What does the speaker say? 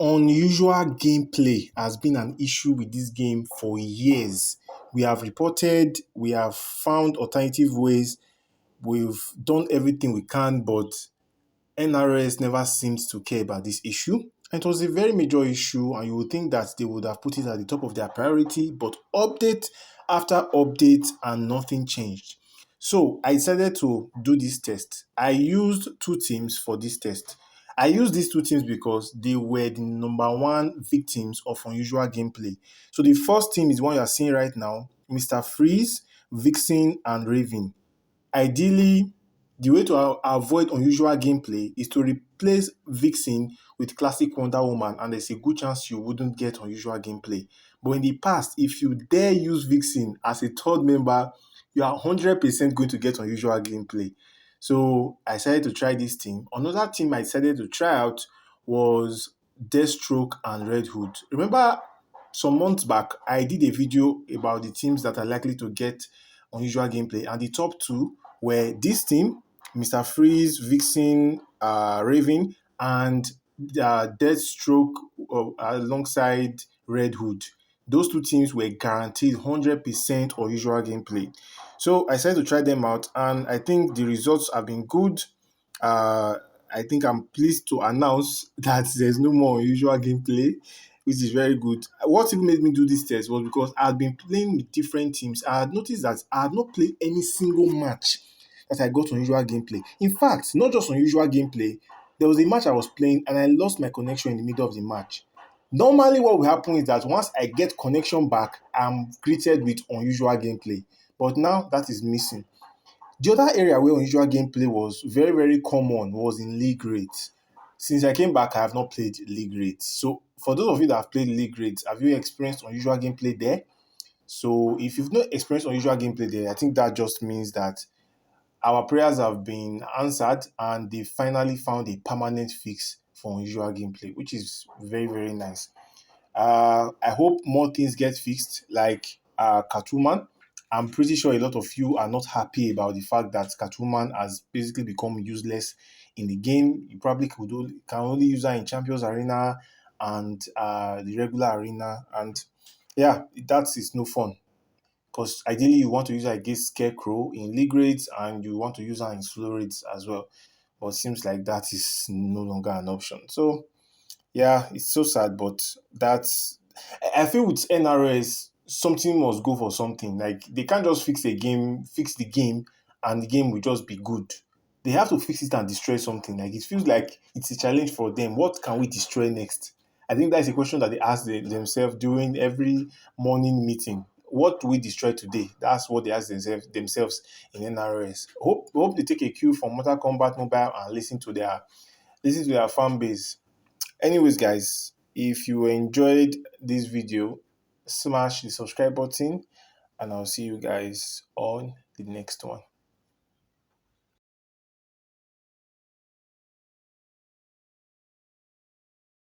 Unusual gameplay has been an issue with this game for years. We have reported, we have found alternative ways, we've done everything we can, but NRS never seems to care about this issue. And it was a very major issue, and you would think that they would have put it at the top of their priority, but update after update, and nothing changed. So I decided to do this test. I used two teams for this test. I used these two teams because they were the number one victims of unusual gameplay. So the first team is one you are seeing right now, Mr. Freeze, Vixen, and Raven. Ideally, the way to avoid unusual gameplay is to replace Vixen with classic Wonder Woman, and there's a good chance you wouldn't get unusual gameplay. But in the past, if you dare use Vixen as a third member, you are 100% going to get unusual gameplay. So I decided to try this team. Another team I decided to try out was Deathstroke and Red Hood. Remember, some months back, I did a video about the teams that are likely to get unusual gameplay, and the top two were this team, Mr. Freeze, Vixen, Raven, and Deathstroke alongside Red Hood. Those two teams were guaranteed 100% unusual gameplay. So I decided to try them out, and I think the results have been good. Uh, I think I'm pleased to announce that there's no more unusual gameplay, which is very good. What even made me do this test was because I had been playing with different teams. I had noticed that I had not played any single match that I got unusual gameplay. In fact, not just unusual gameplay, there was a match I was playing and I lost my connection in the middle of the match. Normally, what will happen is that once I get connection back, I'm greeted with unusual gameplay. But now that is missing. The other area where unusual gameplay was very, very common was in league rates. Since I came back, I have not played league rates. So, for those of you that have played league rates, have you experienced unusual gameplay there? So, if you've not experienced unusual gameplay there, I think that just means that our prayers have been answered and they finally found a permanent fix for unusual gameplay, which is very, very nice. I hope more things get fixed, like Catwoman. I'm pretty sure a lot of you are not happy about the fact that Catwoman has basically become useless in the game. You probably can only use her in Champions Arena and the regular arena. And yeah, that is no fun. Because ideally, you want to use her against Scarecrow in league rates and you want to use her in slow rates as well. But it seems like that is no longer an option. So yeah, it's so sad, but that's. I feel with NRS, something must go for something. Like they can't just fix the game, and the game will just be good. They have to fix it and destroy something. Like it feels like it's a challenge for them. What can we destroy next? I think that's a question that they ask themselves during every morning meeting. What do we destroy today? That's what they ask themselves in NRS. Hope they take a cue from Mortal Kombat Mobile and listen to their fan base. Anyways, guys, if you enjoyed this video, smash the subscribe button and I'll see you guys on the next one.